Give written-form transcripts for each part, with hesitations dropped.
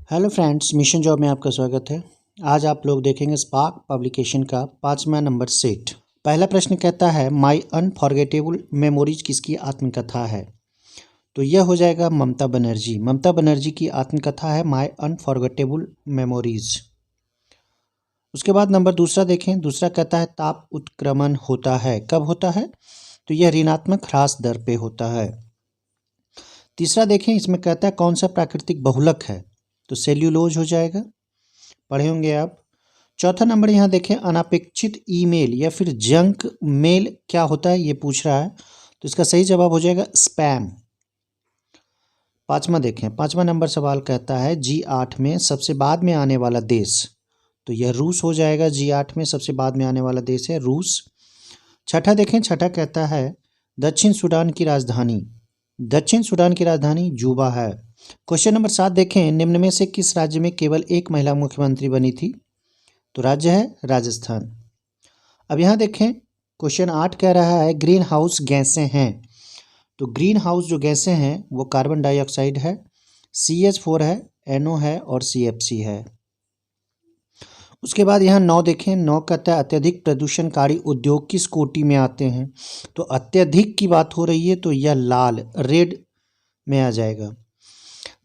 Hello friends, mission job में आपका स्वागत है। आज आप लोग देखेंगे स्पार्क पब्लिकेशन का 5वां नंबर सेट। पहला प्रश्न कहता है माई अनफॉरगेटेबल मेमोरीज किसकी आत्मकथा है। तो यह हो जाएगा ममता बनर्जी। ममता बनर्जी की आत्मकथा है माई अनफॉरगेटेबल मेमोरीज। उसके बाद नंबर दूसरा देखें। दूसरा कहता है ताप उत्क्रमण होता है। कब होता है? तो यह ऋणात्मक ह्रास दर पे होता है। तीसरा देखें, इसमें कहता है कौन सा प्राकृतिक बहुलक है। तो सेल्यूलोज हो जाएगा, पढ़े होंगे आप। चौथा नंबर यहाँ देखें, अनापेक्षित ईमेल या फिर जंक मेल क्या होता है ये पूछ रहा है। तो इसका सही जवाब हो जाएगा स्पैम। पांचवा देखें, 5वां नंबर सवाल कहता है G8 में सबसे बाद में आने वाला देश। तो यह रूस हो जाएगा। G8 में सबसे बाद में आने वाला देश है रूस। छठा देखें, छठा कहता है दक्षिण सूडान की राजधानी। दक्षिण सूडान की राजधानी जूबा है। क्वेश्चन नंबर 7 देखें, निम्न में से किस राज्य में केवल एक महिला मुख्यमंत्री बनी थी। तो राज्य है राजस्थान। अब यहाँ देखें, क्वेश्चन 8 कह रहा है ग्रीन हाउस गैसें हैं। तो ग्रीन हाउस जो गैसें हैं वो कार्बन डाइऑक्साइड है, CH4 है, NO है और CFC है। उसके बाद यहाँ 9 देखें। 9 कहता है अत्यधिक प्रदूषणकारी उद्योग किस कोटि में आते हैं। तो अत्यधिक की बात हो रही है तो यह लाल रेड में आ जाएगा।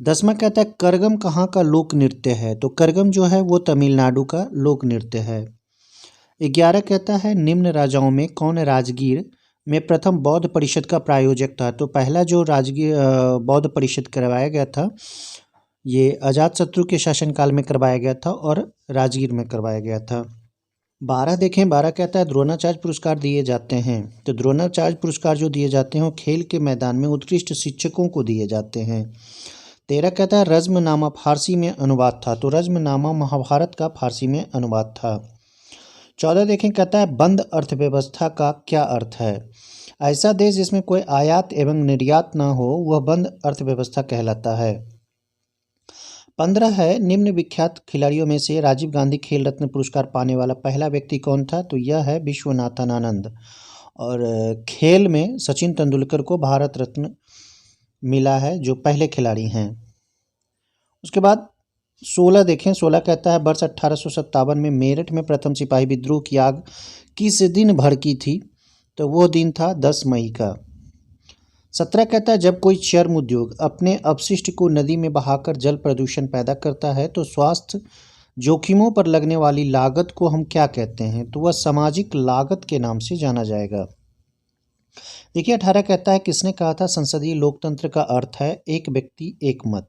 10वां कहता है करगम कहाँ का लोक नृत्य है। तो करगम जो है वो तमिलनाडु का लोक नृत्य है। 11 कहता है निम्न राजाओं में कौन राजगीर में प्रथम बौद्ध परिषद का प्रायोजक था। तो पहला जो राजगीर बौद्ध परिषद करवाया गया था ये अजातशत्रु के शासनकाल में करवाया गया था और राजगीर में करवाया गया था। 12 देखें। 12 कहता है द्रोणाचार्य पुरस्कार दिए जाते हैं। तो द्रोणाचार्य पुरस्कार जो दिए जाते हैं वो खेल के मैदान में उत्कृष्ट शिक्षकों को दिए जाते हैं। 13 कहता है रज़्मनामा फारसी में अनुवाद था। तो रज़्मनामा महाभारत का फारसी में अनुवाद था। 14 देखें, कहता है बंद अर्थव्यवस्था का क्या अर्थ है। ऐसा देश जिसमें कोई आयात एवं निर्यात ना हो वह बंद अर्थव्यवस्था कहलाता है। 15 है निम्न विख्यात खिलाड़ियों में से राजीव गांधी खेल रत्न पुरस्कार पाने वाला पहला व्यक्ति कौन था। तो यह है विश्वनाथन आनंद। और खेल में सचिन तेंदुलकर को भारत रत्न मिला है जो पहले खिलाड़ी हैं। उसके बाद 16 देखें। 16 कहता है वर्ष 1857 में मेरठ में प्रथम सिपाही विद्रोह की आग किस दिन भड़की थी। तो वो दिन था 10 मई का। 17 कहता है जब कोई चर्म उद्योग अपने अपशिष्ट को नदी में बहाकर जल प्रदूषण पैदा करता है तो स्वास्थ्य जोखिमों पर लगने वाली लागत को हम क्या कहते हैं। तो वह सामाजिक लागत के नाम से जाना जाएगा। देखिए 18 कहता है किसने कहा था संसदीय लोकतंत्र का अर्थ है एक व्यक्ति एक मत।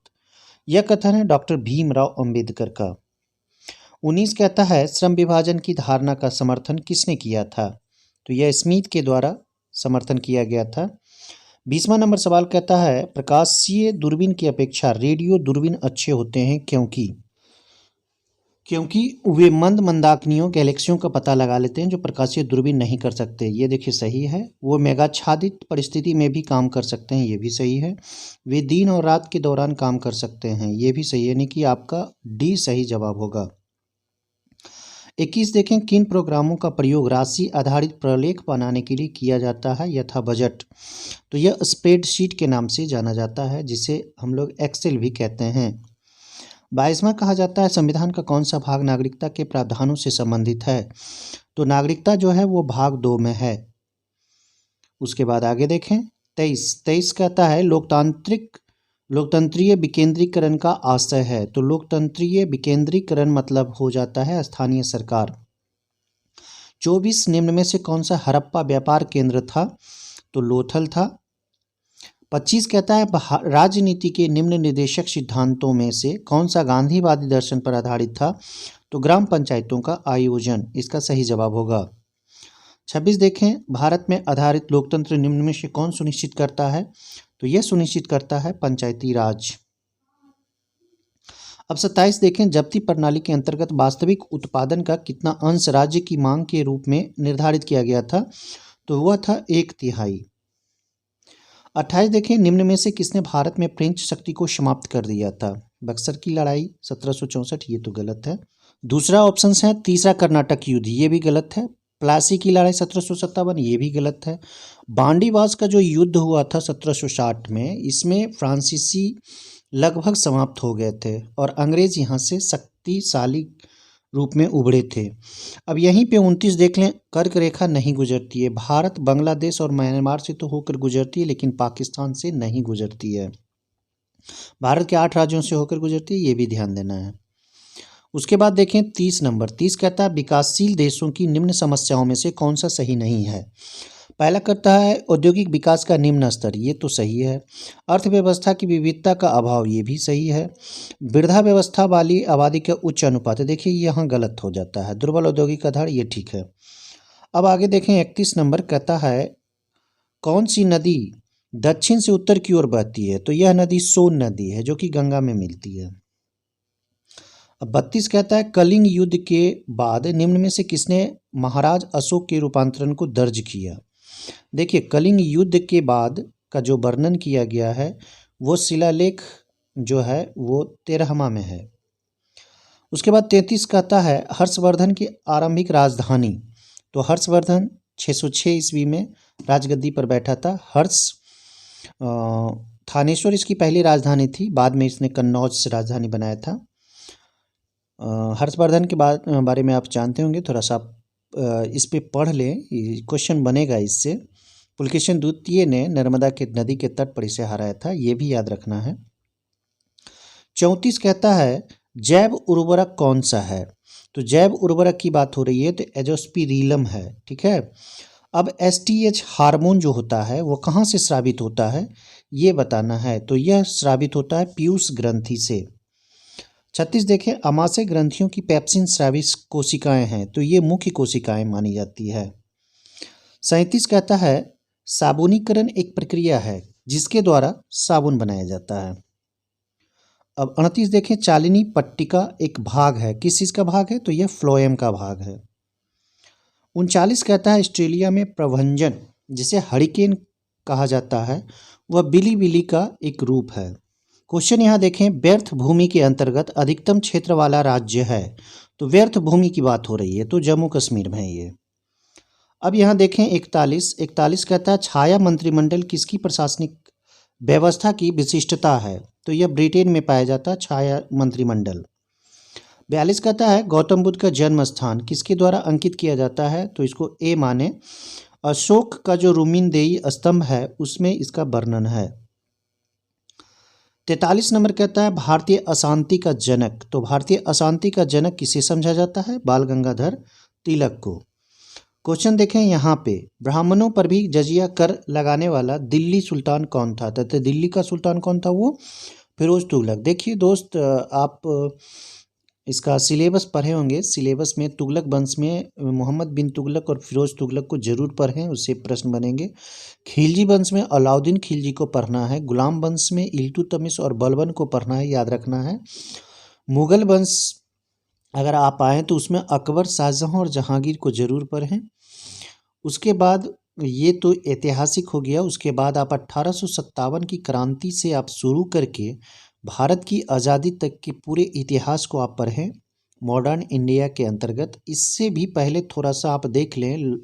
यह कथन है डॉक्टर भीमराव अंबेडकर का। 19 कहता है श्रम विभाजन की धारणा का समर्थन किसने किया था। तो यह स्मिथ के द्वारा समर्थन किया गया था। 20वां नंबर सवाल कहता है प्रकाशीय दूरबीन की अपेक्षा रेडियो दूरबीन अच्छे होते हैं क्योंकि वे मंद मंदाकिनियों गैलेक्सियों का पता लगा लेते हैं जो प्रकाशीय दूरबीन नहीं कर सकते। ये देखिए सही है। वो मेघाच्छादित परिस्थिति में भी काम कर सकते हैं, ये भी सही है। वे दिन और रात के दौरान काम कर सकते हैं, ये भी सही है। यानी कि आपका डी सही जवाब होगा। 21 देखें किन प्रोग्रामों का प्रयोग राशि आधारित प्रलेख बनाने के लिए किया जाता है यथा बजट। तो यह स्प्रेडशीट के नाम से जाना जाता है जिसे हम लोग एक्सेल भी कहते हैं। 22वां कहा जाता है संविधान का कौन सा भाग नागरिकता के प्रावधानों से संबंधित है। तो नागरिकता जो है वो भाग 2 में है। उसके बाद आगे देखें 23 कहता है लोकतंत्रीय विकेंद्रीकरण का आशय है। तो लोकतंत्रीय विकेंद्रीकरण मतलब हो जाता है स्थानीय सरकार। 24 निम्न में से कौन सा हड़प्पा व्यापार केंद्र था। तो लोथल था। 25 कहता है राजनीति के निम्न निर्देशक सिद्धांतों में से कौन सा गांधीवादी दर्शन पर आधारित था। तो ग्राम पंचायतों का आयोजन इसका सही जवाब होगा। 26 देखें भारत में आधारित लोकतंत्र निम्न में से कौन सुनिश्चित करता है। तो यह सुनिश्चित करता है पंचायती राज। अब 27 देखें जब्ती प्रणाली के अंतर्गत वास्तविक उत्पादन का कितना अंश राज्य की मांग के रूप में निर्धारित किया गया था। तो वह था 1/3। 28 देखें निम्न में से किसने भारत में फ्रेंच शक्ति को समाप्त कर दिया था। बक्सर की लड़ाई 1764, ये तो गलत है। दूसरा ऑप्शन है तीसरा कर्नाटक युद्ध, ये भी गलत है। प्लासी की लड़ाई 1757, ये भी गलत है। बांडीवास का जो युद्ध हुआ था 1760 में, इसमें फ्रांसीसी लगभग समाप्त हो गए थे और अंग्रेज यहाँ से शक्तिशाली रूप में उभरे थे। अब यहीं पे 29 देख लें, कर्क रेखा नहीं गुजरती है। भारत बांग्लादेश और म्यांमार से तो होकर गुजरती है, लेकिन पाकिस्तान से नहीं गुजरती है। भारत के 8 राज्यों से होकर गुजरती है, ये भी ध्यान देना है। उसके बाद देखें 30 नंबर। 30 कहता है विकासशील देशों की निम्न समस्याओं में से कौन सा सही नहीं है। पहला कहता है औद्योगिक विकास का निम्न स्तर, ये तो सही है। अर्थव्यवस्था की विविधता का अभाव, ये भी सही है। वृद्धावस्था वाली आबादी का उच्च अनुपात, देखिए यहाँ गलत हो जाता है। दुर्बल औद्योगिक आधार, ये ठीक है। अब आगे देखें 31 नंबर कहता है कौन सी नदी दक्षिण से उत्तर की ओर बहती है, तो यह नदी सोन नदी है जो कि गंगा में मिलती है। अब 32 कहता है कलिंग युद्ध के बाद निम्न में से किसने महाराज अशोक के रूपांतरण को दर्ज किया। देखिए कलिंग युद्ध के बाद का जो वर्णन किया गया है वो शिलालेख जो है वो 13वां में है। उसके बाद 33 कहता है हर्षवर्धन की आरंभिक राजधानी, तो हर्षवर्धन 606 ईस्वी में राजगद्दी पर बैठा था। थानेश्वर इसकी पहली राजधानी थी, बाद में इसने कन्नौज से राजधानी बनाया था। हर्षवर्धन के बारे में आप जानते होंगे, थोड़ा सा इस पे पढ़ लें, क्वेश्चन बनेगा इससे। पुलकेशिन द्वितीय ने नर्मदा के नदी के तट पर इसे हराया था, ये भी याद रखना है। 34 कहता है जैव उर्वरक कौन सा है, तो जैव उर्वरक की बात हो रही है तो एजोस्पिरिलम है, ठीक है। अब एसटीएच हार्मोन जो होता है वो कहाँ से स्रावित होता है ये बताना है, तो यह स्रावित होता है पीयूष ग्रंथि से। 36 देखें आमाशय ग्रंथियों की पेप्सिन स्रावित कोशिकाएं हैं, तो ये मुख्य कोशिकाएं मानी जाती है। 37 कहता है साबुनीकरण एक प्रक्रिया है जिसके द्वारा साबुन बनाया जाता है। अब 38 देखें चालिनी पट्टिका एक भाग है, किस चीज़ का भाग है, तो यह फ्लोएम का भाग है। 39 कहता है ऑस्ट्रेलिया में प्रभंजन जिसे हरिकेन कहा जाता है वह बिली बिली का एक रूप है। क्वेश्चन यहाँ देखें व्यर्थ भूमि के अंतर्गत अधिकतम क्षेत्र वाला राज्य है, तो व्यर्थ भूमि की बात हो रही है तो जम्मू कश्मीर में है ये। अब यहाँ देखें 41 कहता है छाया मंत्रिमंडल किसकी प्रशासनिक व्यवस्था की विशिष्टता है, तो यह ब्रिटेन में पाया जाता है छाया मंत्रिमंडल। 42 कहता है गौतम बुद्ध का जन्म स्थान किसके द्वारा अंकित किया जाता है, तो इसको ए माने। अशोक का जो रुमिनदेई स्तंभ है उसमें इसका वर्णन है। 43 नंबर कहता है भारतीय अशांति का जनक, तो भारतीय अशांति का जनक किसे समझा जाता है, बाल गंगाधर तिलक को। क्वेश्चन देखें यहाँ पे ब्राह्मणों पर भी जजिया कर लगाने वाला दिल्ली सुल्तान कौन था, तो दिल्ली का सुल्तान कौन था, वो फिरोज तुगलक। देखिए दोस्त आप इसका सिलेबस पढ़े होंगे, सिलेबस में तुगलक वंश में मोहम्मद बिन तुगलक और फिरोज तुगलक को जरूर पढ़ें, उससे प्रश्न बनेंगे। खिलजी वंश में अलाउद्दीन खिलजी को पढ़ना है। गुलाम वंश में इल्तुतमिश और बलबन को पढ़ना है, याद रखना है। मुगल वंश अगर आप आएँ तो उसमें अकबर, शाहजहाँ और जहांगीर को जरूर पढ़ें। उसके बाद ये तो ऐतिहासिक हो गया। उसके बाद आप 1857 की क्रांति से आप शुरू करके भारत की आज़ादी तक के पूरे इतिहास को आप पढ़ें मॉडर्न इंडिया के अंतर्गत। इससे भी पहले थोड़ा सा आप देख लें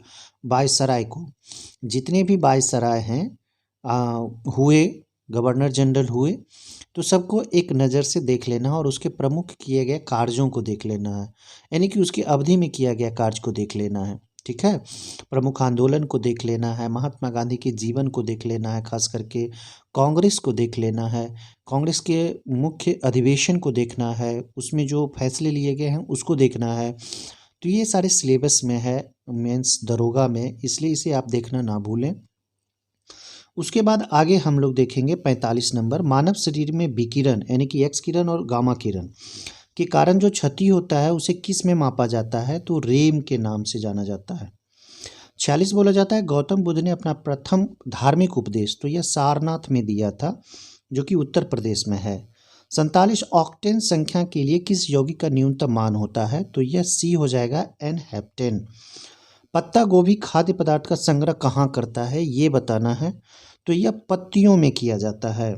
वायसराय को, जितने भी वायसराय हैं हुए, गवर्नर जनरल हुए, तो सबको एक नज़र से देख लेना और उसके प्रमुख किए गए कार्यों को देख लेना है, यानी कि उसकी अवधि में किया गया कार्य को देख लेना है, ठीक है। प्रमुख आंदोलन को देख लेना है, महात्मा गांधी के जीवन को देख लेना है, खास करके कांग्रेस को देख लेना है, कांग्रेस के मुख्य अधिवेशन को देखना है, उसमें जो फैसले लिए गए हैं उसको देखना है। तो ये सारे सिलेबस में है मेंस दरोगा में, इसलिए इसे आप देखना ना भूलें। उसके बाद आगे हम लोग देखेंगे 45 नंबर मानव शरीर में विकिरण यानी कि एक्स किरण और गामा किरण के कारण जो क्षति होता है उसे किस में मापा जाता है, तो रेम के नाम से जाना जाता है। 46 बोला जाता है गौतम बुद्ध ने अपना प्रथम धार्मिक उपदेश तो यह सारनाथ में दिया था जो कि उत्तर प्रदेश में है। 47 ऑक्टेन संख्या के लिए किस यौगिक का न्यूनतम मान होता है, तो यह सी हो जाएगा एन हेप्टेन। पत्ता गोभी खाद्य पदार्थ का संग्रह कहाँ करता है ये बताना है, तो यह पत्तियों में किया जाता है।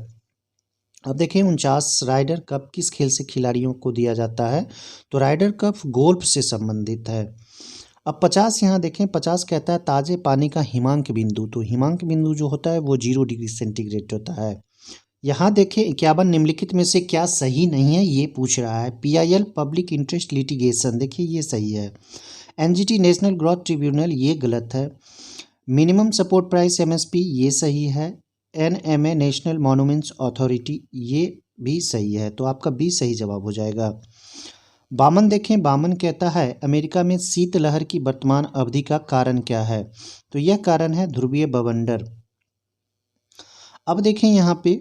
अब देखें 49 राइडर कप किस खेल से खिलाड़ियों को दिया जाता है, तो राइडर कप गोल्फ से संबंधित है। अब 50 यहाँ देखें 50 कहता है ताजे पानी का हिमांक बिंदु, तो हिमांक बिंदु जो होता है वो 0 डिग्री सेंटीग्रेड होता है, यहाँ देखें 51 निम्नलिखित में से क्या सही नहीं है ये पूछ रहा है। PIL पब्लिक इंटरेस्ट लिटिगेशन, देखिए ये सही है। NGT नेशनल ग्रोथ ट्रिब्यूनल ये गलत है। मिनिमम सपोर्ट प्राइस MSP ये सही है। NMA नेशनल मॉन्यूमेंट्स अथॉरिटी ये भी सही है, तो आपका बी सही जवाब हो जाएगा। बामन देखें, बामन कहता है अमेरिका में शीतलहर की वर्तमान अवधि का कारण क्या है, तो यह कारण है ध्रुवीय बवंडर। अब देखें यहाँ पे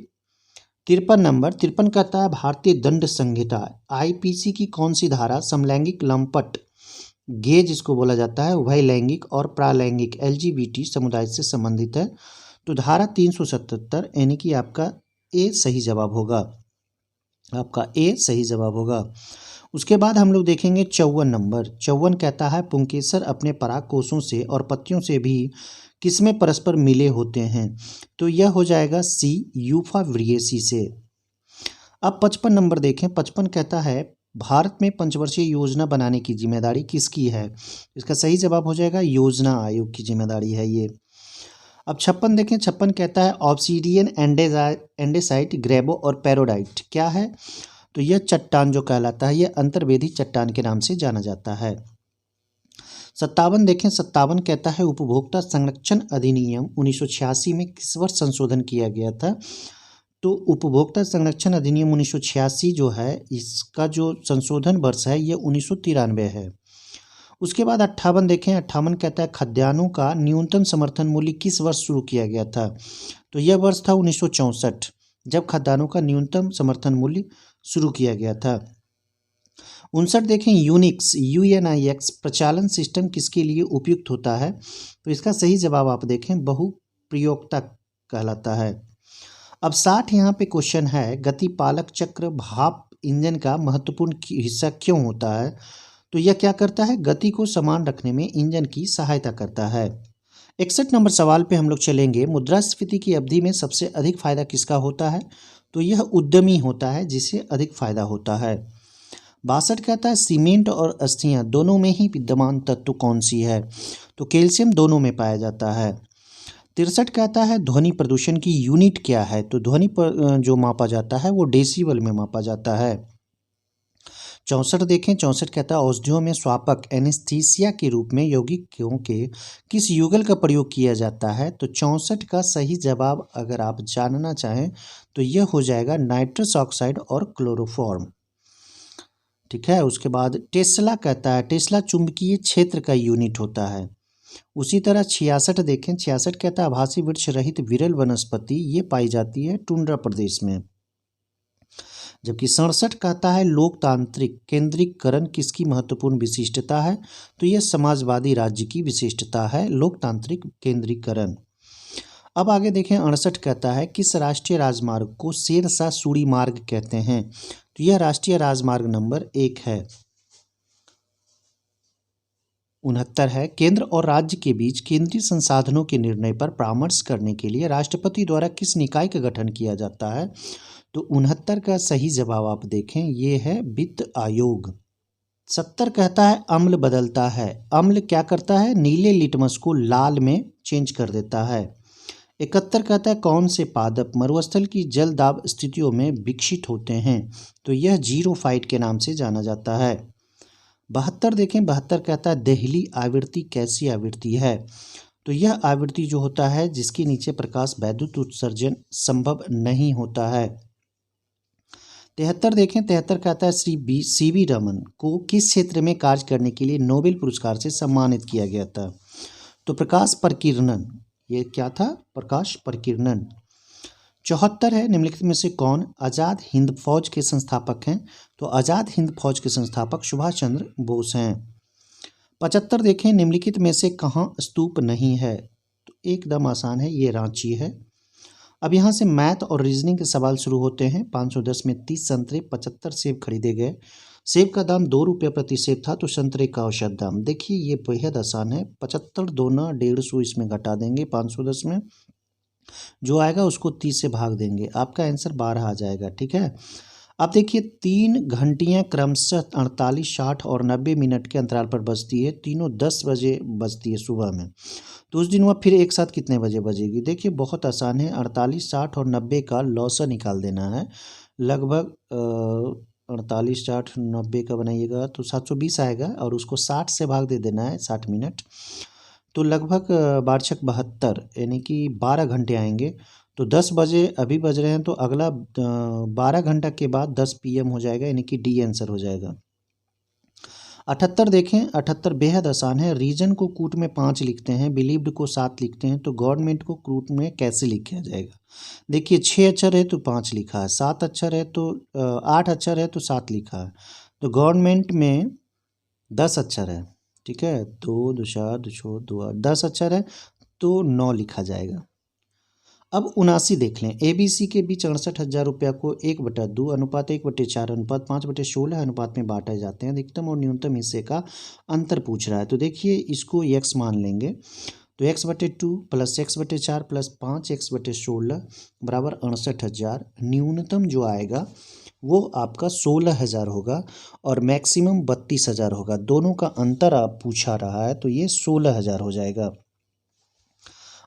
53 नंबर, 53 कहता है भारतीय दंड संहिता IPC की कौन सी धारा समलैंगिक लंपट गे जिसको बोला जाता है उभय लैंगिक और प्रालैंगिक LGBT समुदाय से संबंधित है, तो धारा 377, यानी कि आपका ए सही जवाब होगा। आपका ए सही जवाब होगा। उसके बाद हम लोग देखेंगे 54 नंबर, 54 कहता है पुंकेसर अपने पराग कोषों से और पत्तियों से भी किसमें परस्पर मिले होते हैं, तो यह हो जाएगा सी यूफाव्रियेसी से। अब 55 नंबर देखें, 55 कहता है भारत में पंचवर्षीय योजना बनाने की जिम्मेदारी किसकी है, इसका सही जवाब हो जाएगा योजना आयोग की जिम्मेदारी है ये। अब 56 देखें, 56 कहता है ऑब्सीडियन एंडेसाइट ग्रेबो और पैरोडाइट क्या है, तो यह चट्टान जो कहलाता है यह अंतर्वेदी चट्टान के नाम से जाना जाता है। 57 देखें, 57 कहता है उपभोक्ता संरक्षण अधिनियम 1986 में किस वर्ष संशोधन किया गया था, तो उपभोक्ता संरक्षण अधिनियम 1986 जो है इसका जो संशोधन वर्ष है ये 1993 है। उसके बाद 58 देखें, 58 कहता है खाद्यान्नों का न्यूनतम समर्थन मूल्य किस वर्ष शुरू किया गया था, तो यह वर्ष था 1964 जब खाद्यान्नों का न्यूनतम समर्थन मूल्य शुरू किया गया था। 59 देखें, यूनिक्स UNIX प्रचालन सिस्टम किसके लिए उपयुक्त होता है, तो इसका सही जवाब आप देखें बहुप्रयोक्ता कहलाता है। अब 60 यहाँ पे क्वेश्चन है गतिपालक चक्र भाप इंजन का महत्वपूर्ण हिस्सा क्यों होता है, तो यह क्या करता है गति को समान रखने में इंजन की सहायता करता है। 61 नंबर सवाल पे हम लोग चलेंगे, मुद्रास्फीति की अवधि में सबसे अधिक फायदा किसका होता है, तो यह उद्यमी होता है जिसे अधिक फायदा होता है। 62 कहता है सीमेंट और अस्थियां दोनों में ही विद्यमान तत्व कौन सी है, तो कैल्शियम दोनों में पाया जाता है। 63 कहता है ध्वनि प्रदूषण की यूनिट क्या है, तो ध्वनि पर जो मापा जाता है वो डेसिबल में मापा जाता है। 64 देखें, 64 कहता है औषधियों में स्वापक एनेस्थीसिया के रूप में यौगिकों के किस युगल का प्रयोग किया जाता है, तो 64 का सही जवाब अगर आप जानना चाहें तो यह हो जाएगा नाइट्रस ऑक्साइड और क्लोरोफॉर्म। ठीक है। उसके बाद टेस्ला कहता है टेस्ला चुंबकीय क्षेत्र का यूनिट होता है। उसी तरह 66 देखें, 66 कहता है आभासी वृक्ष रहित विरल वनस्पति ये पाई जाती है टुंड्रा प्रदेश में। जबकि 67 कहता है लोकतांत्रिक केंद्रीकरण किसकी महत्वपूर्ण विशिष्टता है, तो यह समाजवादी राज्य की विशिष्टता है लोकतांत्रिक केंद्रीकरण। अब आगे देखें 68 कहता है किस राष्ट्रीय राजमार्ग को शेरशाह सूरी मार्ग कहते हैं, तो यह राष्ट्रीय राजमार्ग नंबर 1 है। 69 है केंद्र और राज्य के बीच केंद्रीय संसाधनों के निर्णय पर परामर्श करने के लिए राष्ट्रपति द्वारा किस निकाय का गठन किया जाता है, तो 69 का सही जवाब आप देखें ये है वित्त आयोग। 70 कहता है अम्ल बदलता है, अम्ल क्या करता है नीले लिटमस को लाल में चेंज कर देता है। 71 कहता है कौन से पादप मरुस्थल की जल दाब स्थितियों में विकसित होते हैं, तो यह जीरोफाइट के नाम से जाना जाता है। 72 देखें, 72 कहता है देहली आवृत्ति कैसी आवृत्ति है, तो यह आवृत्ति जो होता है जिसके नीचे प्रकाश वैद्युत उत्सर्जन संभव नहीं होता है। 73 देखें, 73 कहता है श्री CV रमन को किस क्षेत्र में कार्य करने के लिए नोबेल पुरस्कार से सम्मानित किया गया था, तो प्रकाश प्रकीर्णन, ये क्या था प्रकाश प्रकीर्णन। 74 है निम्नलिखित में से कौन आज़ाद हिंद फौज के संस्थापक हैं, तो आज़ाद हिंद फौज के संस्थापक सुभाष चंद्र बोस हैं। 75 देखें निम्नलिखित में से कहाँ स्तूप नहीं है, तो एकदम आसान है ये रांची है। अब यहाँ से मैथ और रीजनिंग के सवाल शुरू होते हैं। 510 में 30 संतरे 75 सेब खरीदे गए, सेब का दाम 2 रुपये प्रति सेब था, तो संतरे का औसत दाम देखिए ये बेहद आसान है। 75 दूना 150 इसमें घटा देंगे 510 में, जो आएगा उसको 30 से भाग देंगे, आपका आंसर 12 आ जाएगा। ठीक है। अब देखिए 3 घंटियाँ क्रमशः 48, 60 और 90 मिनट के अंतराल पर बजती है। तीनों 10 बजे बजती है सुबह में। तो उस दिन वह फिर एक साथ कितने बजे बजेगी? देखिए बहुत आसान है, 48, 60 और 90 का लॉसा निकाल देना है। लगभग 48, 60, 90 का बनाइएगा तो 720 आएगा और उसको 60 से भाग दे देना है, 60 मिनट। तो लगभग 12×6 = 72 यानी कि 12 घंटे आएंगे। तो 10 बजे अभी बज रहे हैं तो अगला 12 घंटा के बाद 10 PM हो जाएगा, यानी कि डी आंसर हो जाएगा। 78 देखें, 78 बेहद आसान है। रीजन को कूट में 5 लिखते हैं, बिलीव्ड को 7 लिखते हैं, तो गवर्नमेंट को कूट में कैसे लिखा जाएगा? देखिए 6 अक्षर है तो 5 लिखा है, 7 अक्षर है तो 8 अक्षर है तो 7 लिखा है। तो गवर्नमेंट में 10 अक्षर है, ठीक है, 2 2 4 2 6 2 8, 10 अक्षर है तो 9 लिखा जाएगा। अब 79 देख लें। ABC के बीच 68,000 रुपया को 1/2 अनुपात 1/4 अनुपात 5/16 अनुपात में बांटे जाते हैं। अधिकतम और न्यूनतम हिस्से का अंतर पूछ रहा है। तो देखिए इसको x मान लेंगे, तो x/2 + x/4 + 5x/16 बराबर 68,000। न्यूनतम जो आएगा वो आपका 16,000 होगा और मैक्सिमम 32,000 होगा। दोनों का अंतर आप पूछा रहा है तो ये 16,000 हो जाएगा।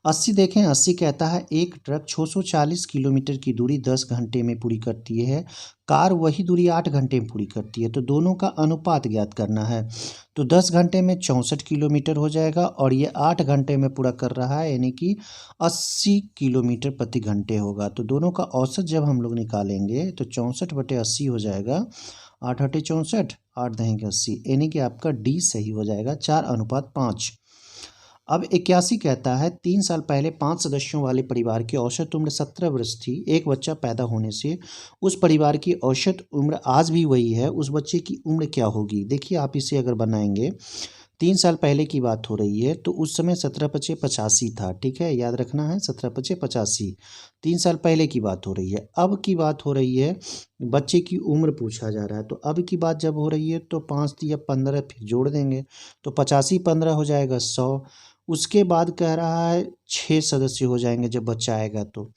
80 देखें, 80 कहता है एक ट्रक 640 किलोमीटर की दूरी 10 घंटे में पूरी करती है, कार वही दूरी 8 घंटे में पूरी करती है, तो दोनों का अनुपात ज्ञात करना है। तो 10 घंटे में 64 किलोमीटर हो जाएगा और ये 8 घंटे में पूरा कर रहा है, यानी कि 80 किलोमीटर प्रति घंटे होगा। तो दोनों का औसत जब हम लोग निकालेंगे तो 64/80 हो जाएगा। 8 × 64, 8 × 80, यानी कि आपका डी सही हो जाएगा, 4:5। अब 81 कहता है 3 साल पहले 5 सदस्यों वाले परिवार की औसत उम्र 17 वर्ष थी। एक बच्चा पैदा होने से उस परिवार की औसत उम्र आज भी वही है, उस बच्चे की उम्र क्या होगी? देखिए आप इसे अगर बनाएंगे, 3 साल पहले की बात हो रही है तो उस समय 17×5 = 85 था, ठीक है, याद रखना है 17×5 = 85। 3 साल पहले की बात हो रही है। अब की बात हो रही है, बच्चे की उम्र पूछा जा रहा है, तो अब की बात जब हो रही है तो 5 × 15 फिर जोड़ देंगे तो 85 15 हो जाएगा 100। उसके बाद कह रहा है 6 सदस्य हो जाएंगे जब बच्चा आएगा तो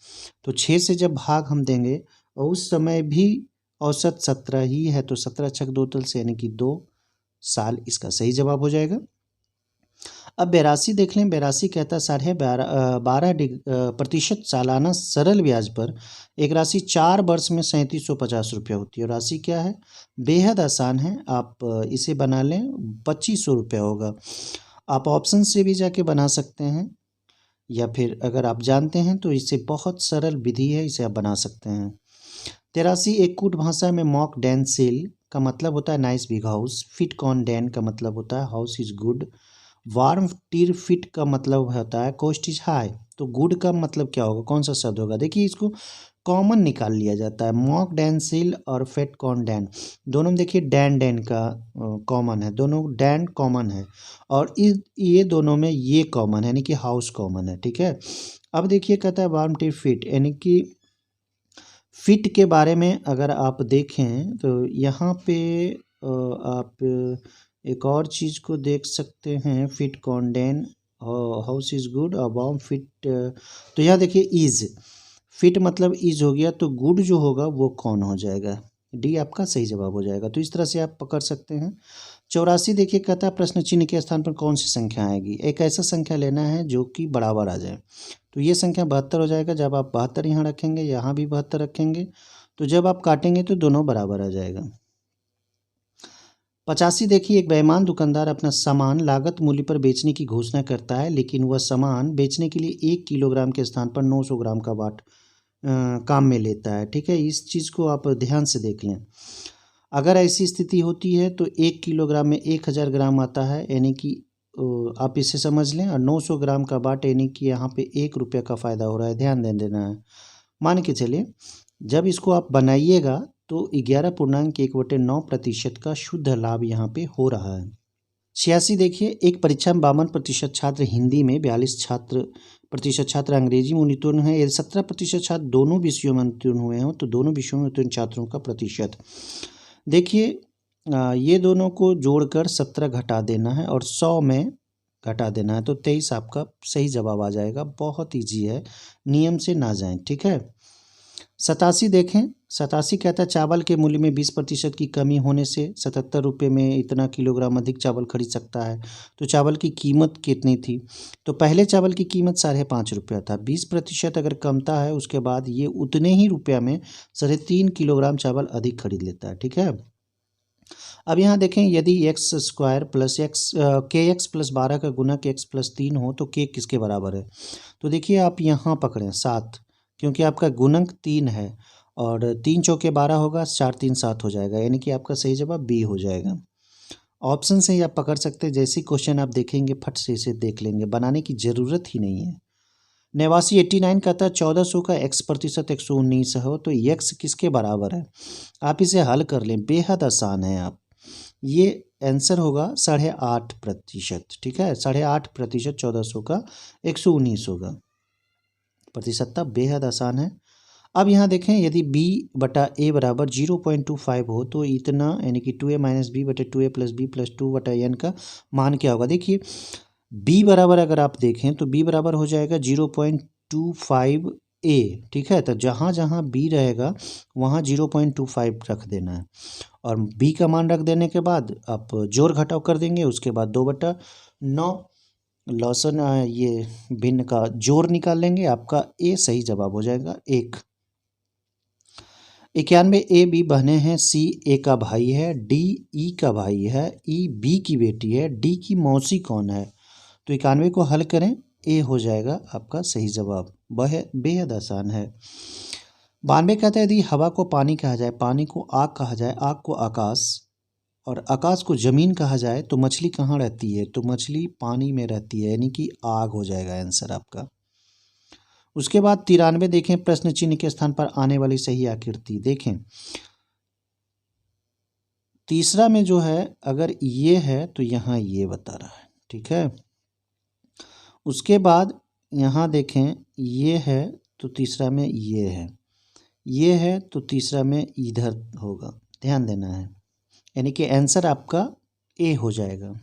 6 से जब भाग हम देंगे और उस समय भी औसत 17 ही है तो 17 छक 2 तल से, यानी कि 2 साल इसका सही जवाब हो जाएगा। अब 82 देख लें। 82 कहता है 12.5% सालाना सरल ब्याज पर एक राशि 4 वर्ष में 3750 रुपया होती है। और राशि क्या है? बेहद आसान है, आप इसे बना लें, 2500 रुपया होगा। आप ऑप्शन से भी जाके बना सकते हैं या फिर अगर आप जानते हैं तो इससे बहुत सरल विधि है, इसे आप बना सकते हैं। 83 एक कूट भाषा में मॉक डैन सेल का मतलब होता है नाइस बिग हाउस। फिट कॉन डैन का मतलब होता है हाउस इज गुड। वार्म टीर फिट का मतलब होता है कोस्ट इज हाई। तो गुड का मतलब क्या होगा, कौन सा शब्द होगा? देखिए इसको कॉमन निकाल लिया जाता है। मॉक डैन सेल और फेट कॉन डैन दोनों में देखिए डैन डैन का कॉमन है, दोनों डैन कॉमन है और ये दोनों में ये कॉमन है, यानी कि हाउस कॉमन है, ठीक है। अब देखिए कहता है वार्म टीर फिट, यानी कि फिट के बारे में अगर आप देखें तो यहाँ पे आप एक और चीज़ को देख सकते हैं, फिट कॉन्डेन हाउस इज़ गुड और वार्म फिट। तो यहाँ देखिए इज़, फिट मतलब इज़ हो गया तो गुड जो होगा वो कौन हो जाएगा? डी आपका सही जवाब हो जाएगा। तो इस तरह से आप पकड़ सकते हैं। 84 देखिए कहता है प्रश्न चिन्ह के स्थान पर कौन सी संख्या आएगी? एक ऐसा संख्या लेना है जो कि बराबर आ जाए। तो ये संख्या 72 हो जाएगा। जब आप 72 यहाँ रखेंगे, यहाँ भी 72 रखेंगे, तो जब आप काटेंगे तो दोनों बराबर आ जाएगा। 85 देखिए एक बेईमान दुकानदार अपना सामान लागत मूल्य पर बेचने की घोषणा करता है, लेकिन वह सामान बेचने के लिए 1 किलोग्राम के स्थान पर 900 ग्राम का बाट काम में लेता है, ठीक है। इस चीज़ को आप ध्यान से देख लें। अगर ऐसी स्थिति होती है तो 1 किलोग्राम में 1000 ग्राम आता है, यानी कि आप इसे समझ लें, और 900 ग्राम का बाट यानी कि यहाँ पे 1 रुपये का फ़ायदा हो रहा है, ध्यान दे देना है। मान के चलिए जब इसको आप बनाइएगा तो 11.1/9% का शुद्ध लाभ यहाँ पे हो रहा है। 86 देखिए एक परीक्षा में 52% छात्र हिंदी में, 42% छात्र अंग्रेजी में उत्तीर्ण हैं। यदि 17% छात्र दोनों विषयों में उत्तीर्ण हुए हों तो दोनों विषयों में उत्तीर्ण छात्रों का प्रतिशत। देखिए ये दोनों को जोड़कर 17 घटा देना है और 100 में घटा देना है तो 23 आपका सही जवाब आ जाएगा। बहुत ईजी है, नियम से ना जाएं, ठीक है। 87 देखें, 87 कहता है चावल के मूल्य में 20% की कमी होने से 77 रुपये में इतना किलोग्राम अधिक चावल खरीद सकता है। तो चावल की कीमत कितनी थी? तो पहले चावल की कीमत 5.5 रुपया था। 20% अगर कमता है उसके बाद ये उतने ही रुपया में 3.5 किलोग्राम चावल अधिक खरीद लेता है। ठीक है। अब यहाँ देखें, यदि एक्स स्क्वायर प्लस एक्स के एक्स प्लस 12 का गुना के एक्स प्लस 3 हो तो के किसके बराबर है? तो देखिए आप यहाँ पकड़ें 7, क्योंकि आपका गुणक 3 है और 3 चौके 12 होगा, 4 3 7 हो जाएगा, यानी कि आपका सही जवाब बी हो जाएगा। ऑप्शन से ही आप पकड़ सकते हैं, जैसे क्वेश्चन आप देखेंगे फट से इसे देख लेंगे, बनाने की ज़रूरत ही नहीं है। 89 कहता है 1400 का x प्रतिशत 119 हो तो x किसके बराबर है? आप इसे हल कर लें, बेहद आसान है। आप ये आंसर होगा 8.5%। ठीक है, 8.5% 1400 का 119 होगा। प्रतिशतता बेहद आसान है। अब यहाँ देखें, यदि b/a बराबर 0.25 हो तो इतना, यानी कि 2a माइनस बी बटे 2a plus B plus 2/n का मान क्या होगा? देखिए b बराबर अगर आप देखें तो b बराबर हो जाएगा 0.25a। ठीक है, तो जहाँ जहाँ b रहेगा वहाँ 0.25 रख देना है और b का मान रख देने के बाद आप जोड़ घटाव कर देंगे, उसके बाद 2/9 लॉसन ये भिन्न का जोड़ निकाल लेंगे, आपका a सही जवाब हो जाएगा 1। 91 ए बी बहने हैं, सी ए का भाई है, डी ई का भाई है, ई बी की बेटी है, डी की मौसी कौन है? तो 91 को हल करें, ए हो जाएगा आपका सही जवाब। वह बेहद आसान है। 92 कहता है यदि हवा को पानी कहा जाए, पानी को आग कहा जाए, आग को आकाश और आकाश को जमीन कहा जाए तो मछली कहाँ रहती है? तो मछली पानी में रहती है, यानी कि आग हो जाएगा आंसर आपका। उसके बाद 93 देखें, प्रश्न चिन्ह के स्थान पर आने वाली सही आकृति देखें। तीसरा में जो है अगर ये है तो यहाँ ये बता रहा है। ठीक है, उसके बाद यहाँ देखें ये है तो तीसरा में ये है, ये है तो तीसरा में इधर होगा, ध्यान देना है, यानी कि आंसर आपका ए हो जाएगा।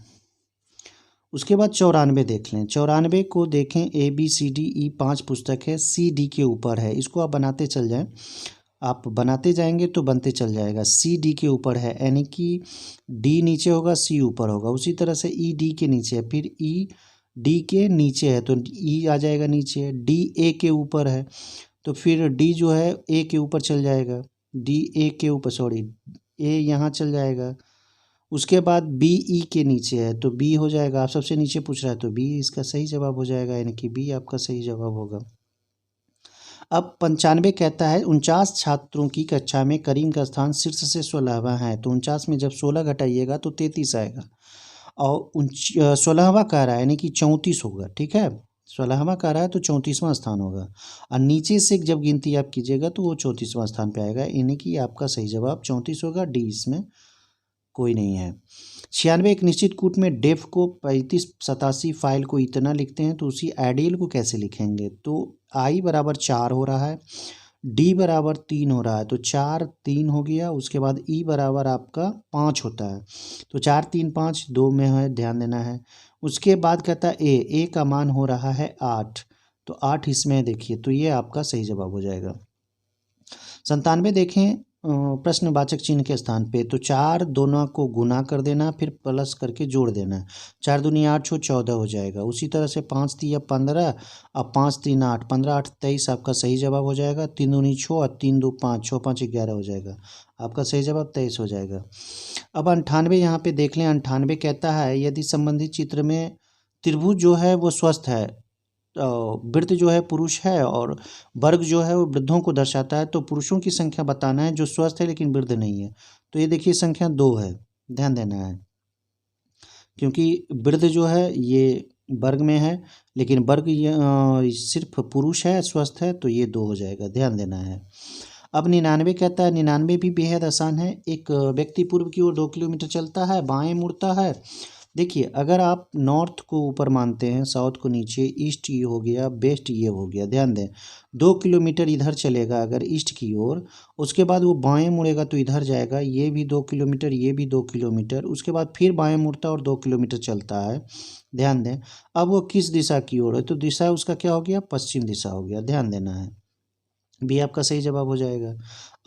उसके बाद 94 देख लें, 94 को देखें, A B C D E 5 पुस्तक है, सी डी के ऊपर है, इसको आप बनाते चल जाएं, आप बनाते जाएंगे तो बनते चल जाएगा। सी डी के ऊपर है, यानी कि डी नीचे होगा सी ऊपर होगा, उसी तरह से ई डी के नीचे है, फिर ई डी के नीचे है तो ई आ जाएगा नीचे, डी ए के ऊपर है तो फिर डी जो है ए के ऊपर चल जाएगा, डी ए के ऊपर सॉरी ए यहाँ चल जाएगा। उसके बाद बी ई के नीचे है तो बी हो जाएगा, आप सबसे नीचे पूछ रहा है तो बी इसका सही जवाब हो जाएगा, यानी कि बी आपका सही जवाब होगा। अब 95 कहता है 49 छात्रों की कक्षा में करीम का स्थान शीर्ष से 16वां है, तो 49 में जब 16 घटाइएगा तो 33 आएगा और 16वां कह रहा है, यानी कि 34 होगा। ठीक है, 16वां कह रहा है तो 34वां स्थान होगा और नीचे से जब गिनती आप कीजिएगा तो वो 34वां स्थान पे आएगा, यानी कि आपका सही जवाब 34 होगा, डी इसमें कोई नहीं है। 96 एक निश्चित कूट में डेफ को 35 87 फाइल को इतना लिखते हैं तो उसी आइडियल को कैसे लिखेंगे? तो आई बराबर 4 हो रहा है, डी बराबर 3 हो रहा है तो 4 3 हो गया, उसके बाद ई बराबर आपका 5 होता है तो 4 3 5 2 में है, ध्यान देना है। उसके बाद कहता है ए का मान हो रहा है 8 तो 8 इसमें देखिए, तो ये आपका सही जवाब हो जाएगा। 97 देखें, प्रश्नवाचक चिन्ह के स्थान पे तो 4 दोनों को गुना कर देना, फिर प्लस करके जोड़ देना, 4 दूनी 8 14 हो जाएगा। उसी तरह से 5 3 15 और 5 3 8, 15 8 23 आपका सही जवाब हो जाएगा। 3 दूनी 6 और 3 2 5, 6 5 11 हो जाएगा, आपका सही जवाब 23 हो जाएगा। अब 98 यहाँ पे देख लें, 98 कहता है यदि संबंधित चित्र में त्रिभुज जो है वो स्वस्थ है, वृत्त जो है पुरुष है और वर्ग जो है वो वृद्धों को दर्शाता है, तो पुरुषों की संख्या बताना है जो स्वस्थ है लेकिन वृद्ध नहीं है। तो ये देखिए संख्या 2 है, ध्यान देना है, क्योंकि वृद्ध जो है ये वर्ग में है लेकिन वर्ग सिर्फ पुरुष है, स्वस्थ है, तो ये 2 हो जाएगा, ध्यान देना है। अब 99 कहता है, 99 भी बेहद आसान है। एक व्यक्ति पूर्व की ओर 2 किलोमीटर चलता है, बाएं मुड़ता है। देखिए अगर आप नॉर्थ को ऊपर मानते हैं, साउथ को नीचे, ईस्ट ये हो गया, वेस्ट ये हो गया, ध्यान दें 2 किलोमीटर इधर चलेगा अगर ईस्ट की ओर, उसके बाद वो बाएं मुड़ेगा तो इधर जाएगा, ये भी 2 किलोमीटर, ये भी 2 किलोमीटर, उसके बाद फिर बाएं मुड़ता और 2 किलोमीटर चलता है, ध्यान दें। अब वो किस दिशा की ओर है? तो दिशा उसका क्या हो गया? पश्चिम दिशा हो गया, ध्यान देना है। बी आपका सही जवाब हो जाएगा।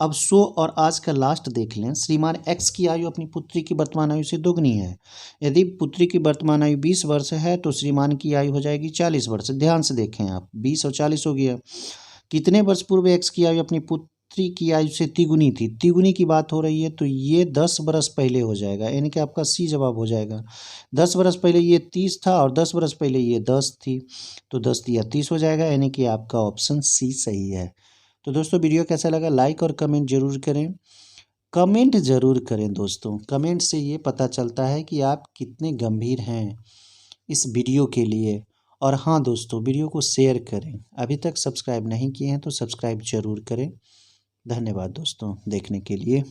अब 100 और आज का लास्ट देख लें। श्रीमान एक्स की आयु अपनी पुत्री की वर्तमान आयु से दोगुनी है। यदि पुत्री की वर्तमान आयु 20 वर्ष है तो श्रीमान की आयु हो जाएगी 40 वर्ष। ध्यान से देखें आप, 20 और 40 हो गया। कितने वर्ष पूर्व एक्स की आयु अपनी पुत्री की आयु से तिगुनी थी? तिगुनी की बात हो रही है तो ये 10 वर्ष पहले हो जाएगा, यानी कि आपका सी जवाब हो जाएगा। 10 वर्ष पहले ये 30 था और 10 वर्ष पहले ये 10 थी, तो 10 दिया 30 हो जाएगा, यानी कि आपका ऑप्शन सी सही है। तो दोस्तों वीडियो कैसा लगा लाइक और कमेंट जरूर करें। कमेंट ज़रूर करें दोस्तों, कमेंट से ये पता चलता है कि आप कितने गंभीर हैं इस वीडियो के लिए। और हाँ दोस्तों, वीडियो को शेयर करें। अभी तक सब्सक्राइब नहीं किए हैं तो सब्सक्राइब जरूर करें। धन्यवाद दोस्तों देखने के लिए।